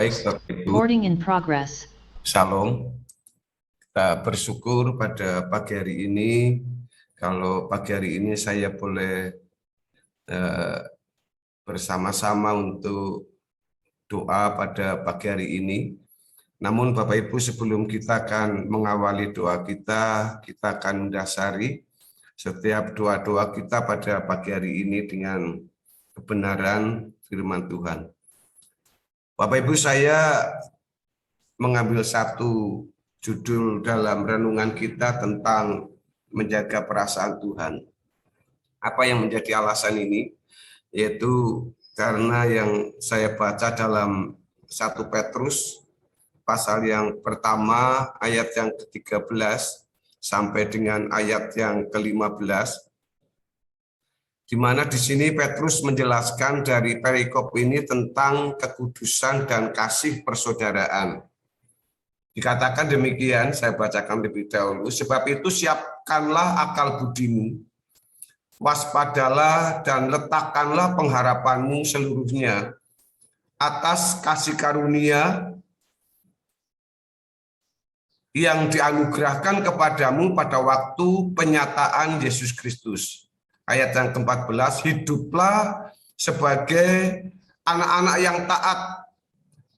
Baik, Bapak Ibu, Recording in progress. Shalom. Kita bersyukur pada pagi hari ini, kalau pagi hari ini saya boleh bersama-sama untuk doa pada pagi hari ini. Namun Bapak Ibu, sebelum kita akan mengawali doa kita akan mendasari setiap doa-doa kita pada pagi hari ini dengan kebenaran firman Tuhan. Bapak Ibu, saya mengambil satu judul dalam renungan kita tentang menjaga perasaan Tuhan. Apa yang menjadi alasan ini? Yaitu karena yang saya baca dalam 1 Petrus pasal yang pertama ayat yang ke-13 sampai dengan ayat yang ke-15, di mana di sini Petrus menjelaskan dari perikop ini tentang kekudusan dan kasih persaudaraan. Dikatakan demikian, saya bacakan lebih dahulu, sebab itu siapkanlah akal budimu, waspadalah dan letakkanlah pengharapanmu seluruhnya atas kasih karunia yang dianugerahkan kepadamu pada waktu penyataan Yesus Kristus. Ayat yang ke-14, hiduplah sebagai anak-anak yang taat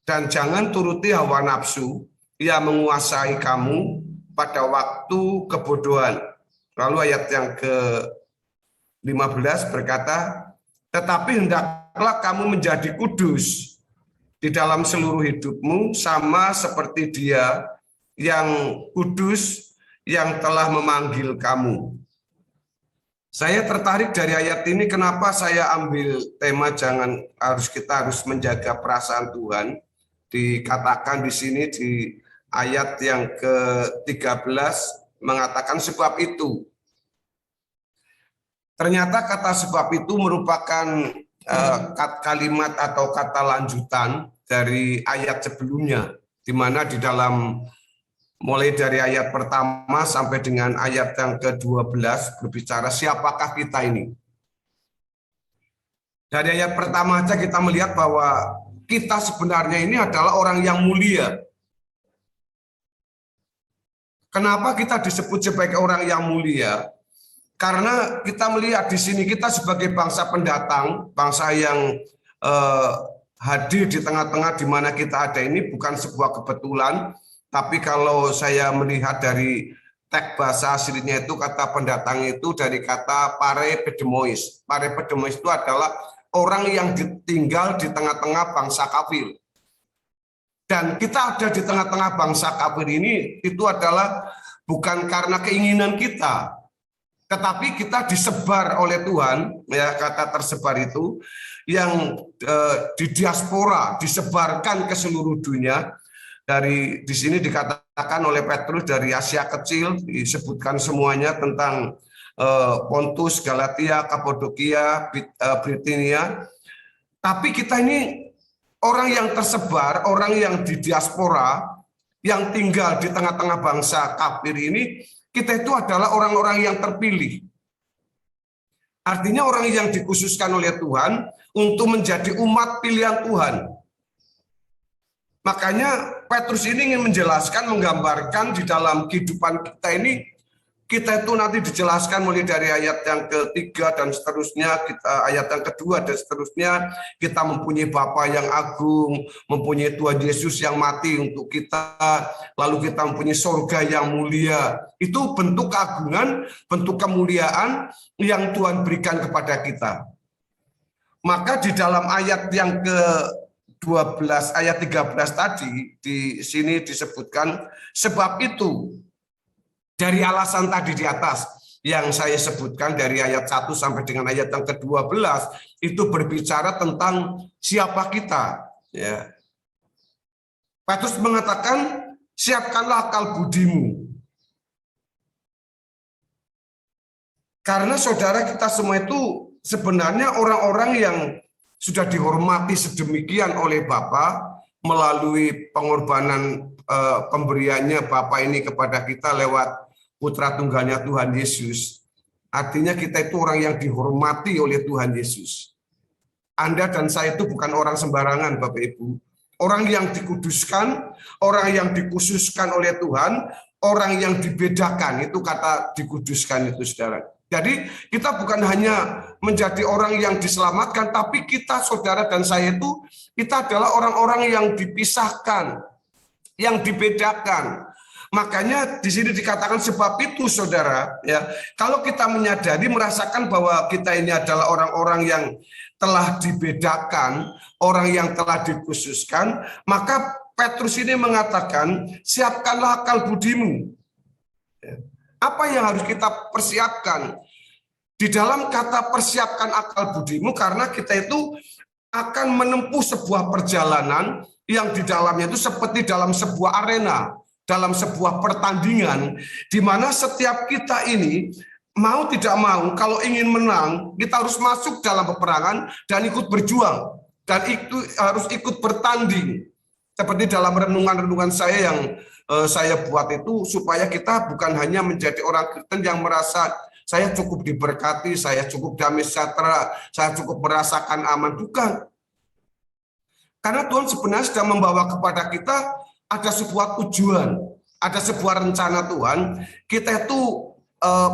dan jangan turuti hawa nafsu yang menguasai kamu pada waktu kebodohan. Lalu ayat yang ke-15 berkata, tetapi hendaklah kamu menjadi kudus di dalam seluruh hidupmu sama seperti Dia yang kudus yang telah memanggil kamu. Saya tertarik dari ayat ini, kenapa saya ambil tema kita harus menjaga perasaan Tuhan. Dikatakan di sini di ayat yang ke-13 mengatakan sebab itu. Ternyata kata sebab itu merupakan kalimat atau kata lanjutan dari ayat sebelumnya, di mana di dalam mulai dari ayat pertama sampai dengan ayat yang ke-12 berbicara siapakah kita ini. Dari ayat pertama saja kita melihat bahwa kita sebenarnya ini adalah orang yang mulia. Kenapa kita disebut sebagai orang yang mulia? Karena kita melihat di sini kita sebagai bangsa pendatang, bangsa yang hadir di tengah-tengah di mana kita ada ini bukan sebuah kebetulan. Tapi kalau saya melihat dari teks bahasa aslinya itu kata pendatang itu dari kata parepedemois. Parepedemois itu adalah orang yang tinggal di tengah-tengah bangsa kafir. Dan kita ada di tengah-tengah bangsa kafir ini itu adalah bukan karena keinginan kita, tetapi kita disebar oleh Tuhan, ya kata tersebar itu yang di diaspora disebarkan ke seluruh dunia. Dari di sini dikatakan oleh Petrus dari Asia Kecil, disebutkan semuanya tentang Pontus, Galatia, Kapadokia, Bitinia. Tapi kita ini orang yang tersebar, orang yang di diaspora, yang tinggal di tengah-tengah bangsa kafir ini, kita itu adalah orang-orang yang terpilih. Artinya orang yang dikhususkan oleh Tuhan untuk menjadi umat pilihan Tuhan. Makanya Petrus ini ingin menjelaskan, menggambarkan di dalam kehidupan kita ini, kita itu nanti dijelaskan mulai dari ayat yang ketiga dan seterusnya, ayat yang kedua dan seterusnya, kita mempunyai Bapa yang agung, mempunyai Tuhan Yesus yang mati untuk kita, lalu kita mempunyai surga yang mulia. Itu bentuk keagungan, bentuk kemuliaan yang Tuhan berikan kepada kita. Maka di dalam ayat yang ke-12 ayat 13 tadi di sini disebutkan sebab itu dari alasan tadi di atas yang saya sebutkan dari ayat 1 sampai dengan ayat yang ke-12 itu berbicara tentang siapa kita, ya. Petrus mengatakan siapkanlah akal budimu. Karena saudara kita semua itu sebenarnya orang-orang yang sudah dihormati sedemikian oleh Bapa melalui pengorbanan pemberiannya Bapa ini kepada kita lewat Putra Tunggalnya Tuhan Yesus. Artinya kita itu orang yang dihormati oleh Tuhan Yesus. Anda dan saya itu bukan orang sembarangan, Bapak Ibu. Orang yang dikuduskan, orang yang dikhususkan oleh Tuhan, orang yang dibedakan, itu kata dikuduskan itu, saudara. Jadi kita bukan hanya menjadi orang yang diselamatkan, tapi kita, saudara dan saya itu, kita adalah orang-orang yang dipisahkan, yang dibedakan. Makanya di sini dikatakan sebab itu, saudara, ya, kalau kita menyadari, merasakan bahwa kita ini adalah orang-orang yang telah dibedakan, orang yang telah dikhususkan, maka Petrus ini mengatakan, siapkanlah akal budimu. Apa yang harus kita persiapkan? Di dalam kata persiapkan akal budimu, karena kita itu akan menempuh sebuah perjalanan yang di dalamnya itu seperti dalam sebuah arena, dalam sebuah pertandingan, di mana setiap kita ini mau tidak mau, kalau ingin menang, kita harus masuk dalam peperangan dan ikut berjuang, dan itu harus ikut bertanding. Seperti dalam renungan-renungan saya yang saya buat itu, supaya kita bukan hanya menjadi orang Kristen yang merasa saya cukup diberkati, saya cukup damai sejahtera, saya cukup merasakan aman. Bukan. Karena Tuhan sebenarnya sudah membawa kepada kita ada sebuah tujuan, ada sebuah rencana Tuhan. Kita itu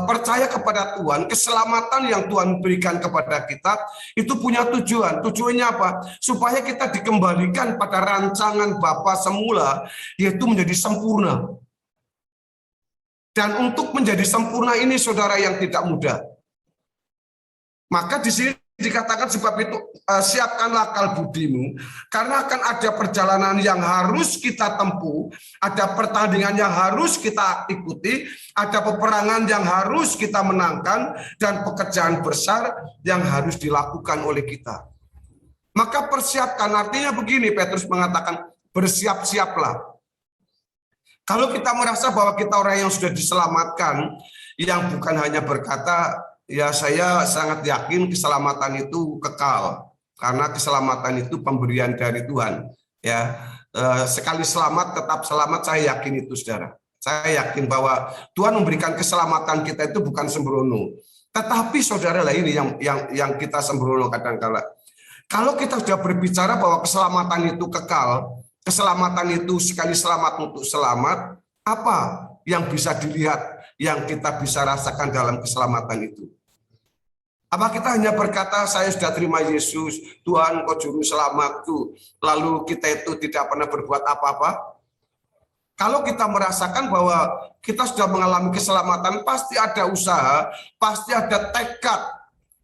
percaya kepada Tuhan, keselamatan yang Tuhan berikan kepada kita itu punya tujuan. Tujuannya apa? Supaya kita dikembalikan pada rancangan Bapa semula, yaitu menjadi sempurna. Dan untuk menjadi sempurna ini, saudara, yang tidak mudah. Maka di sini dikatakan sebab itu siapkanlah akal budimu, karena akan ada perjalanan yang harus kita tempuh, ada pertandingan yang harus kita ikuti, ada peperangan yang harus kita menangkan, dan pekerjaan besar yang harus dilakukan oleh kita. Maka persiapkan, artinya begini, Petrus mengatakan bersiap-siaplah. Kalau kita merasa bahwa kita orang yang sudah diselamatkan, yang bukan hanya berkata, ya saya sangat yakin keselamatan itu kekal, karena keselamatan itu pemberian dari Tuhan. Ya, sekali selamat tetap selamat, saya yakin itu, saudara. Saya yakin bahwa Tuhan memberikan keselamatan kita itu bukan sembrono. Tetapi saudara lah, ini yang kita sembrono kadang-kala. Kalau kita sudah berbicara bahwa keselamatan itu kekal, keselamatan itu sekali selamat untuk selamat, apa yang bisa dilihat, yang kita bisa rasakan dalam keselamatan itu? Apa kita hanya berkata, saya sudah terima Yesus, Tuhan kau juru selamatku, lalu kita itu tidak pernah berbuat apa-apa? Kalau kita merasakan bahwa kita sudah mengalami keselamatan, pasti ada usaha, pasti ada tekad.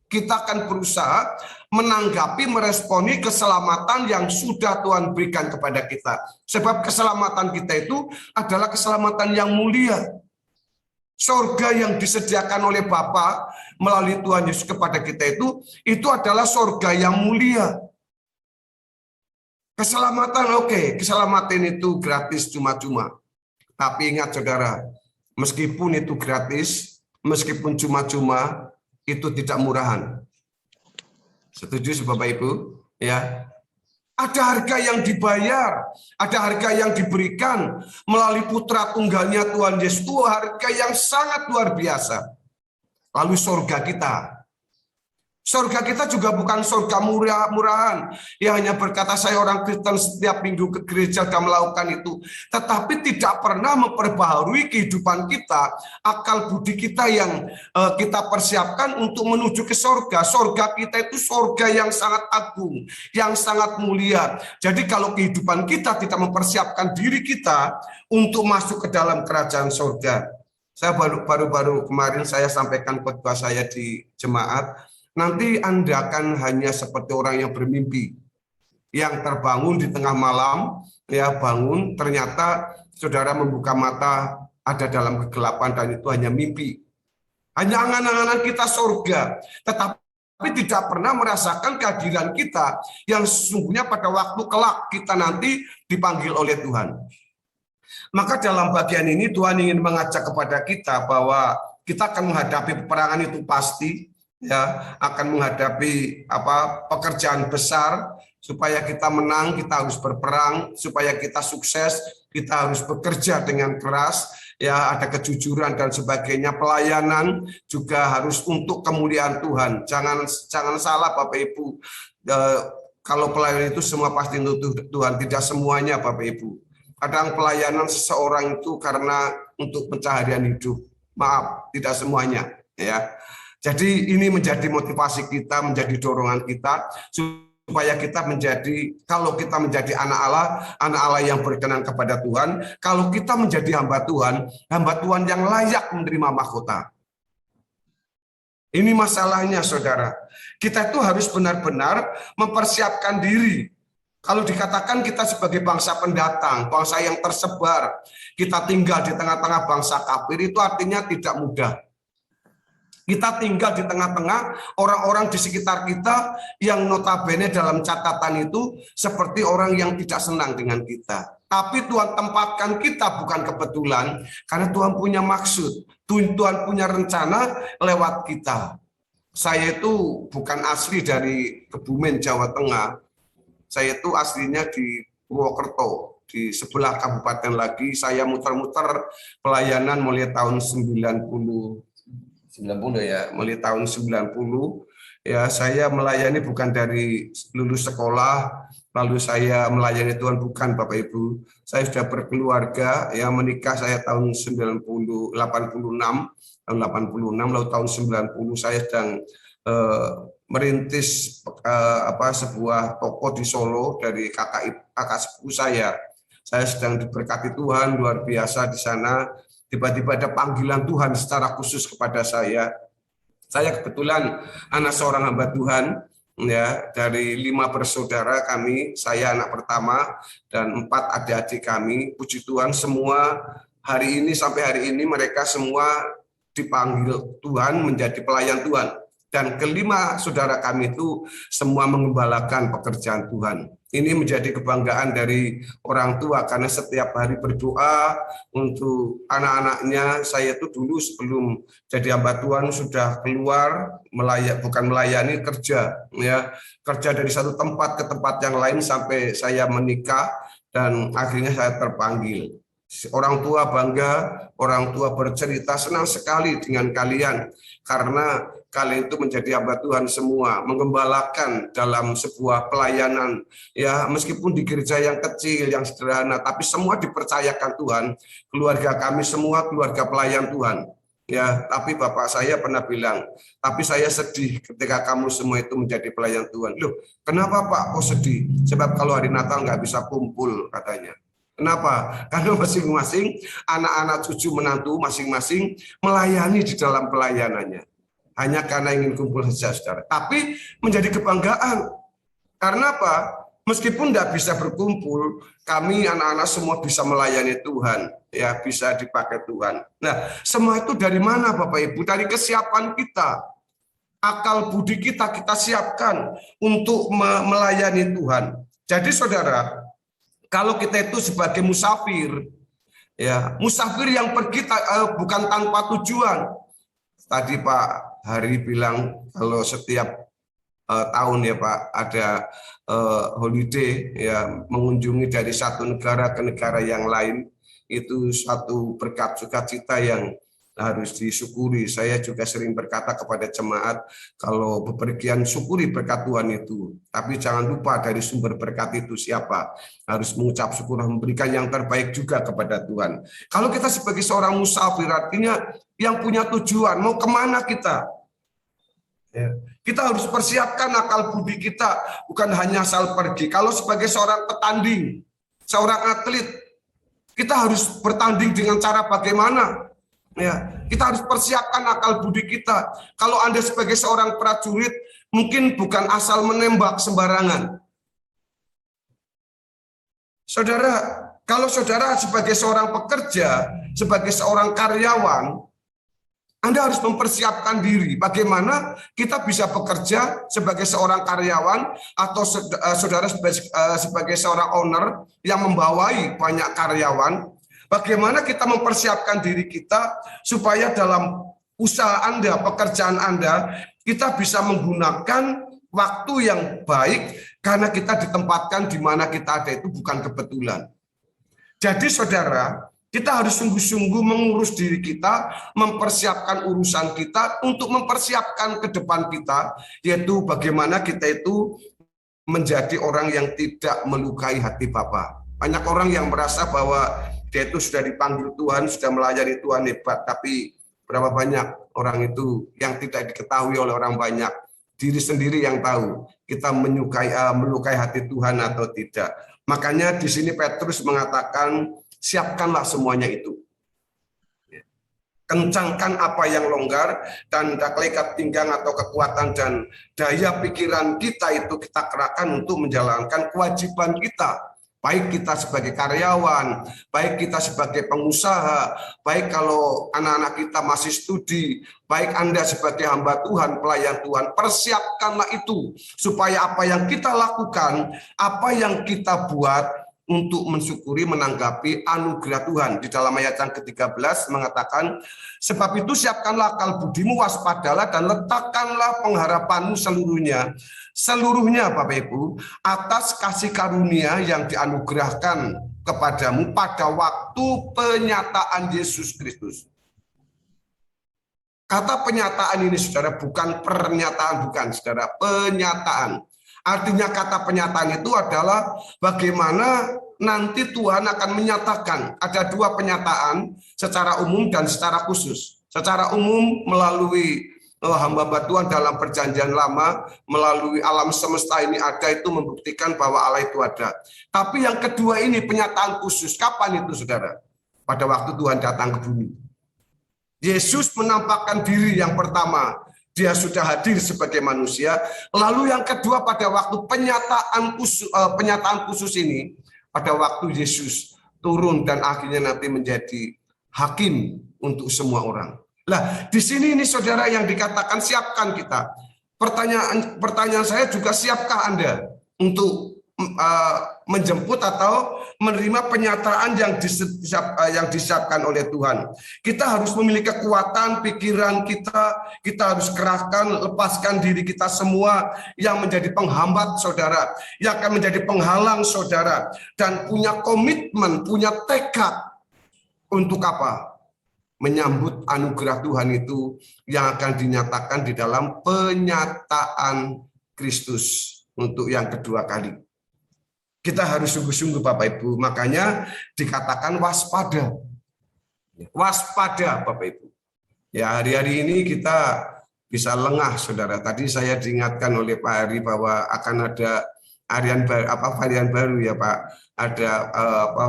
Kita akan berusaha menanggapi, meresponi keselamatan yang sudah Tuhan berikan kepada kita. Sebab keselamatan kita itu adalah keselamatan yang mulia. Surga yang disediakan oleh Bapa melalui Tuhan Yesus kepada kita itu adalah surga yang mulia. Keselamatan, oke, keselamatan itu gratis cuma-cuma. Tapi ingat, saudara, meskipun itu gratis, meskipun cuma-cuma, itu tidak murahan. Setuju, Bapak Ibu? Ya. Ada harga yang dibayar, ada harga yang diberikan melalui putra tunggalnya Tuhan Yesus. Itu harga yang sangat luar biasa. Lalu surga kita. Surga kita juga bukan surga murah-murahan, yang hanya berkata saya orang Kristen setiap minggu ke gereja dan melakukan itu, tetapi tidak pernah memperbaharui kehidupan kita, akal budi kita yang kita persiapkan untuk menuju ke surga. Surga kita itu surga yang sangat agung, yang sangat mulia. Jadi kalau kehidupan kita tidak mempersiapkan diri kita untuk masuk ke dalam kerajaan surga. Saya baru kemarin saya sampaikan khotbah saya di jemaat. Nanti Anda akan hanya seperti orang yang bermimpi, yang terbangun di tengah malam, ya bangun, ternyata saudara membuka mata, ada dalam kegelapan dan itu hanya mimpi. Hanya angan-angan kita surga, tetapi tidak pernah merasakan kehadiran kita yang sesungguhnya pada waktu kelak kita nanti dipanggil oleh Tuhan. Maka dalam bagian ini Tuhan ingin mengajak kepada kita bahwa kita akan menghadapi peperangan itu pasti, ya, akan menghadapi pekerjaan besar. Supaya kita menang, kita harus berperang. Supaya kita sukses, kita harus bekerja dengan keras, ya, ada kejujuran dan sebagainya. Pelayanan juga harus untuk kemuliaan Tuhan. Jangan salah, Bapak Ibu. kalau pelayanan itu semua pasti untuk Tuhan, tidak semuanya Bapak Ibu. Kadang pelayanan seseorang itu karena untuk pencaharian hidup. Maaf, tidak semuanya, ya. Jadi ini menjadi motivasi kita, menjadi dorongan kita supaya kita menjadi, kalau kita menjadi anak Allah yang berkenan kepada Tuhan, kalau kita menjadi hamba Tuhan yang layak menerima mahkota. Ini masalahnya, saudara. Kita itu harus benar-benar mempersiapkan diri. Kalau dikatakan kita sebagai bangsa pendatang, bangsa yang tersebar, kita tinggal di tengah-tengah bangsa kafir, itu artinya tidak mudah. Kita tinggal di tengah-tengah orang-orang di sekitar kita yang notabene dalam catatan itu seperti orang yang tidak senang dengan kita. Tapi Tuhan tempatkan kita bukan kebetulan, karena Tuhan punya maksud, Tuhan punya rencana lewat kita. Saya itu bukan asli dari Kebumen, Jawa Tengah. Saya itu aslinya di Purwokerto, di sebelah kabupaten lagi. Saya muter-muter pelayanan mulai tahun 90 ya, mulai tahun 90 ya, saya melayani bukan dari lulus sekolah lalu saya melayani Tuhan, bukan Bapak Ibu. Saya sudah berkeluarga ya, menikah saya tahun 86 lalu tahun 90 saya sedang merintis sebuah toko di Solo dari kakak sepupu saya. Saya sedang diberkati Tuhan luar biasa di sana. Tiba-tiba ada panggilan Tuhan secara khusus kepada saya. Saya kebetulan anak seorang hamba Tuhan, ya, dari 5 bersaudara kami, saya anak pertama dan 4 adik-adik kami. Puji Tuhan, semua hari ini sampai hari ini mereka semua dipanggil Tuhan menjadi pelayan Tuhan. Dan kelima saudara kami itu semua mengembalakan pekerjaan Tuhan. Ini menjadi kebanggaan dari orang tua karena setiap hari berdoa untuk anak-anaknya. Saya itu dulu sebelum jadi hamba Tuhan sudah keluar bukan melayani, kerja, ya, kerja dari satu tempat ke tempat yang lain sampai saya menikah dan akhirnya saya terpanggil. Orang tua bangga, orang tua bercerita senang sekali dengan kalian karena kalian itu menjadi hamba Tuhan semua, mengembalakan dalam sebuah pelayanan, ya, meskipun di gereja yang kecil, yang sederhana, tapi semua dipercayakan Tuhan. Keluarga kami semua keluarga pelayan Tuhan, ya. Tapi bapak saya pernah bilang, tapi saya sedih ketika kamu semua itu menjadi pelayan Tuhan. Loh, kenapa Pak kok sedih? Sebab kalau hari Natal nggak bisa kumpul, katanya. Kenapa? Karena masing-masing anak-anak cucu menantu masing-masing melayani di dalam pelayanannya. Hanya karena ingin kumpul saja, saudara. Tapi menjadi kebanggaan. Karena apa? Meskipun tidak bisa berkumpul, kami anak-anak semua bisa melayani Tuhan. Ya, bisa dipakai Tuhan. Nah, semua itu dari mana Bapak Ibu? Dari kesiapan kita. Akal budi kita siapkan untuk melayani Tuhan. Jadi saudara, kalau kita itu sebagai musafir, ya, musafir yang pergi bukan tanpa tujuan. Tadi Pak Hari bilang kalau setiap tahun ya Pak ada holiday, ya, mengunjungi dari satu negara ke negara yang lain, itu suatu berkat sukacita yang harus disyukuri. Saya juga sering berkata kepada jemaat, kalau bepergian syukuri berkat Tuhan itu. Tapi jangan lupa dari sumber berkat itu siapa. Harus mengucap syukur, memberikan yang terbaik juga kepada Tuhan. Kalau kita sebagai seorang musafir, artinya yang punya tujuan, mau kemana kita? Ya. Kita harus persiapkan akal budi kita, bukan hanya asal pergi. Kalau sebagai seorang petanding, seorang atlet, kita harus bertanding dengan cara bagaimana? Ya, kita harus persiapkan akal budi kita. Kalau Anda sebagai seorang prajurit, mungkin bukan asal menembak sembarangan. Saudara, kalau saudara sebagai seorang pekerja, sebagai seorang karyawan, Anda harus mempersiapkan diri. Bagaimana kita bisa bekerja sebagai seorang karyawan atau saudara sebagai seorang owner yang membawai banyak karyawan. Bagaimana kita mempersiapkan diri kita supaya dalam usaha Anda, pekerjaan Anda, kita bisa menggunakan waktu yang baik karena kita ditempatkan di mana kita ada itu bukan kebetulan. Jadi saudara, kita harus sungguh-sungguh mengurus diri kita, mempersiapkan urusan kita untuk mempersiapkan ke depan kita, yaitu bagaimana kita itu menjadi orang yang tidak melukai hati Bapa. Banyak orang yang merasa bahwa dia itu sudah dipanggil Tuhan, sudah melayani Tuhan hebat, tapi berapa banyak orang itu yang tidak diketahui oleh orang banyak. Diri sendiri yang tahu kita melukai hati Tuhan atau tidak. Makanya di sini Petrus mengatakan, siapkanlah semuanya itu. Kencangkan apa yang longgar, dan lekad pinggang atau kekuatan dan daya pikiran kita itu kita kerahkan untuk menjalankan kewajiban kita. Baik kita sebagai karyawan, baik kita sebagai pengusaha, baik kalau anak-anak kita masih studi, baik Anda sebagai hamba Tuhan, pelayan Tuhan, persiapkanlah itu. Supaya apa yang kita lakukan, apa yang kita buat, untuk mensyukuri menanggapi anugerah Tuhan. Di dalam ayat yang ke-13 mengatakan, sebab itu siapkanlah akal budimu, waspadalah dan letakkanlah pengharapanmu seluruhnya Bapak Ibu, atas kasih karunia yang dianugerahkan kepadamu pada waktu penyataan Yesus Kristus. Kata penyataan ini saudara bukan pernyataan, bukan saudara, penyataan. Artinya kata penyataan itu adalah bagaimana nanti Tuhan akan menyatakan. Ada dua penyataan, secara umum dan secara khusus. Secara umum melalui hamba Tuhan dalam perjanjian lama, melalui alam semesta ini ada, itu membuktikan bahwa Allah itu ada. Tapi yang kedua ini penyataan khusus. Kapan itu saudara? Pada waktu Tuhan datang ke bumi. Yesus menampakkan diri yang pertama. Dia sudah hadir sebagai manusia. Lalu yang kedua pada waktu penyataan khusus ini, pada waktu Yesus turun dan akhirnya nanti menjadi hakim untuk semua orang. Nah, di sini ini saudara yang dikatakan siapkan kita. Pertanyaan saya juga, siapkah Anda untuk menjemput atau menerima penyataan yang disiapkan oleh Tuhan? Kita harus memiliki kekuatan pikiran kita harus kerahkan, lepaskan diri kita semua yang menjadi penghambat saudara, yang akan menjadi penghalang saudara, dan punya komitmen, punya tekad untuk apa? Menyambut anugerah Tuhan itu yang akan dinyatakan di dalam penyataan Kristus untuk yang kedua kali. Kita harus sungguh-sungguh Bapak Ibu, makanya dikatakan waspada. Waspada Bapak Ibu. Ya, hari-hari ini kita bisa lengah saudara. Tadi saya diingatkan oleh Pak Hari bahwa akan ada varian baru ya Pak. Ada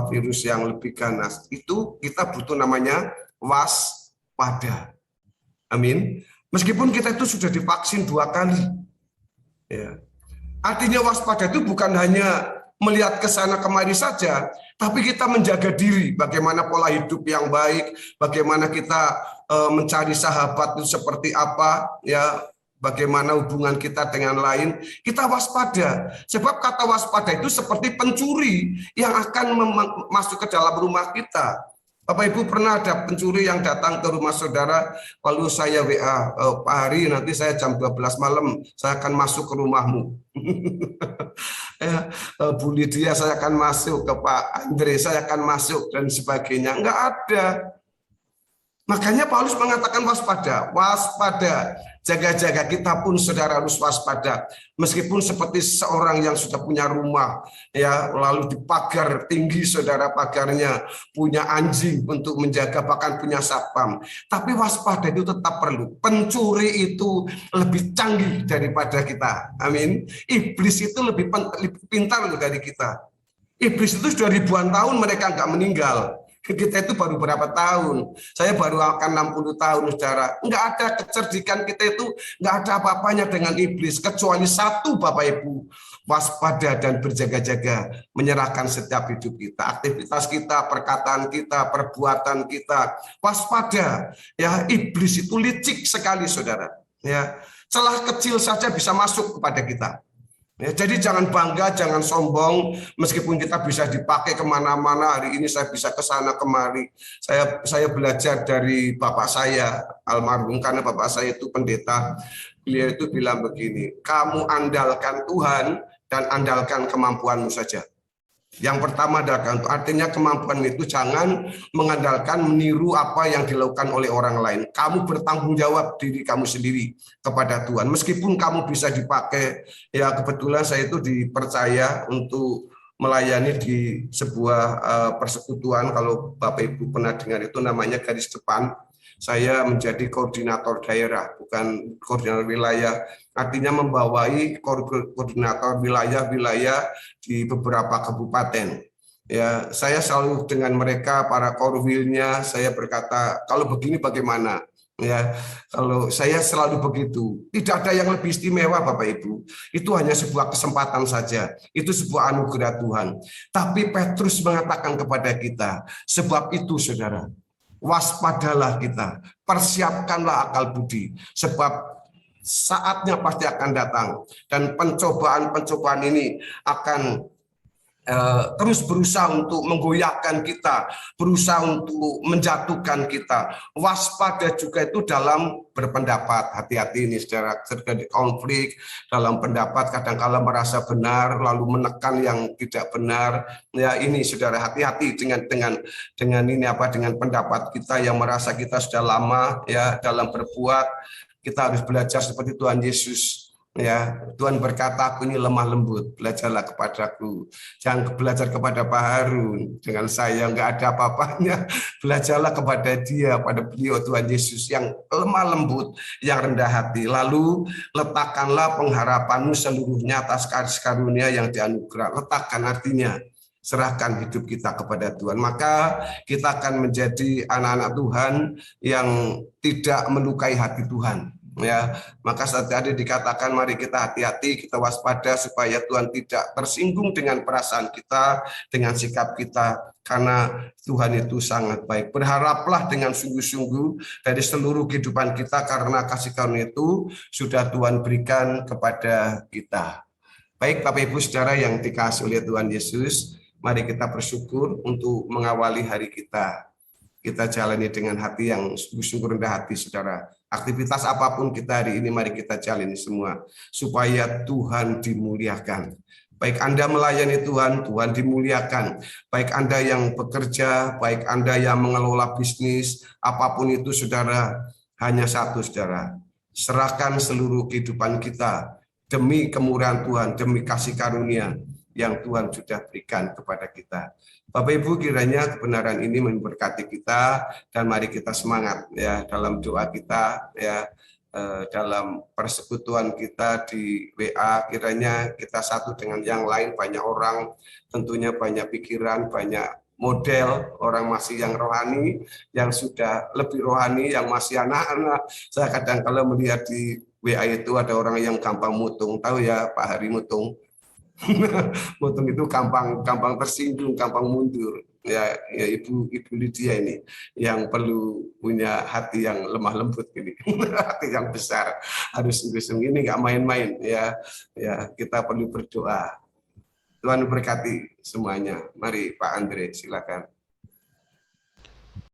virus yang lebih ganas. Itu kita butuh namanya waspada. Amin. Meskipun kita itu sudah divaksin 2 kali. Ya. Artinya waspada itu bukan hanya melihat ke sana kemari saja, tapi kita menjaga diri, bagaimana pola hidup yang baik, bagaimana kita mencari sahabat itu seperti apa, ya, bagaimana hubungan kita dengan lain, kita waspada. Sebab kata waspada itu seperti pencuri yang akan masuk ke dalam rumah kita. Bapak Ibu, pernah ada pencuri yang datang ke rumah saudara, lalu saya WA, Pak Hari, nanti saya jam 12 malam, saya akan masuk ke rumahmu. Bu Lydia, saya akan masuk, ke Pak Andre, saya akan masuk, dan sebagainya. Enggak ada. Makanya Paulus mengatakan waspada, waspada, jaga-jaga. Kita pun saudara harus waspada. Meskipun seperti seorang yang sudah punya rumah, ya, lalu dipagar tinggi saudara pagarnya, punya anjing untuk menjaga, bahkan punya satpam. Tapi waspada itu tetap perlu. Pencuri itu lebih canggih daripada kita. Amin. Iblis itu lebih pintar dari kita. Iblis itu sudah ribuan tahun mereka nggak meninggal. Kita itu baru berapa tahun? Saya baru akan 60 tahun, saudara. Enggak ada kecerdikan kita itu, enggak ada apa-apanya dengan iblis, kecuali satu Bapak Ibu, waspada dan berjaga-jaga, menyerahkan setiap hidup kita, aktivitas kita, perkataan kita, perbuatan kita, waspada. Ya, iblis itu licik sekali, saudara. Ya, celah kecil saja bisa masuk kepada kita. Ya, jadi jangan bangga, jangan sombong, meskipun kita bisa dipakai kemana-mana. Hari ini saya bisa ke sana kemari. Saya belajar dari bapak saya, almarhum, karena bapak saya itu pendeta. Beliau itu bilang begini, kamu andalkan Tuhan dan andalkan kemampuanmu saja. Yang pertama adalah artinya kemampuan itu jangan mengandalkan meniru apa yang dilakukan oleh orang lain. Kamu bertanggung jawab diri kamu sendiri kepada Tuhan. Meskipun kamu bisa dipakai, ya kebetulan saya itu dipercaya untuk melayani di sebuah persekutuan. Kalau Bapak Ibu pernah dengar itu namanya Garis Depan. Saya menjadi koordinator daerah, bukan koordinator wilayah. Artinya membawai koordinator wilayah-wilayah di beberapa kabupaten. Ya, saya selalu dengan mereka para korwilnya saya berkata, kalau begini bagaimana? Ya, kalau saya selalu begitu. Tidak ada yang lebih istimewa Bapak Ibu. Itu hanya sebuah kesempatan saja. Itu sebuah anugerah Tuhan. Tapi Petrus mengatakan kepada kita, sebab itu Saudara, waspadalah kita, persiapkanlah akal budi, sebab saatnya pasti akan datang dan pencobaan-pencobaan ini akan terus berusaha untuk menggoyahkan kita, berusaha untuk menjatuhkan kita. Waspada juga itu dalam berpendapat. Hati-hati ini saudara, terjadi konflik dalam pendapat, kadang-kala merasa benar lalu menekan yang tidak benar. Ya ini saudara, hati-hati dengan ini apa, dengan pendapat kita yang merasa kita sudah lama ya dalam berbuat. Kita harus belajar seperti Tuhan Yesus. Ya, Tuhan berkata, aku ini lemah lembut, belajarlah kepadaku. Jangan belajar kepada Pak Harun, dengan saya nggak ada apa-apanya. Belajarlah kepada dia, pada beliau Tuhan Yesus yang lemah lembut, yang rendah hati. Lalu letakkanlah pengharapanmu seluruhnya atas kasih karunia yang dianugerah. Letakkan artinya serahkan hidup kita kepada Tuhan. Maka kita akan menjadi anak-anak Tuhan yang tidak melukai hati Tuhan. Ya, maka saat tadi dikatakan mari kita hati-hati, kita waspada supaya Tuhan tidak tersinggung dengan perasaan kita, dengan sikap kita, karena Tuhan itu sangat baik. Berharaplah dengan sungguh-sungguh dari seluruh kehidupan kita karena kasih karunia itu sudah Tuhan berikan kepada kita. Baik Bapak Ibu Saudara yang dikasihi oleh Tuhan Yesus, mari kita bersyukur untuk mengawali hari kita. Kita jalani dengan hati yang sungguh-sungguh rendah hati, saudara. Aktivitas apapun kita hari ini, mari kita jalani semua. Supaya Tuhan dimuliakan. Baik Anda melayani Tuhan, Tuhan dimuliakan. Baik Anda yang bekerja, baik Anda yang mengelola bisnis, apapun itu saudara, hanya satu saudara. Serahkan seluruh kehidupan kita demi kemurahan Tuhan, demi kasih karunia yang Tuhan sudah berikan kepada kita. Bapak Ibu, kiranya kebenaran ini memberkati kita dan mari kita semangat ya dalam doa kita ya, dalam persekutuan kita di WA, kiranya kita satu dengan yang lain. Banyak orang tentunya banyak pikiran, banyak model, orang masih yang rohani, yang sudah lebih rohani, yang masih anak-anak. Saya kadang kalau melihat di WA itu ada orang yang gampang mutung, tahu ya Pak Hari mutung. Mutung itu gampang tersinggung, gampang mundur. Ya Ibu Lydia ini yang perlu punya hati yang lemah lembut ini, hati yang besar, harus sungguh-sungguh, ini nggak main-main ya. Ya kita perlu berdoa. Tuhan berkati semuanya. Mari Pak Andre, silakan.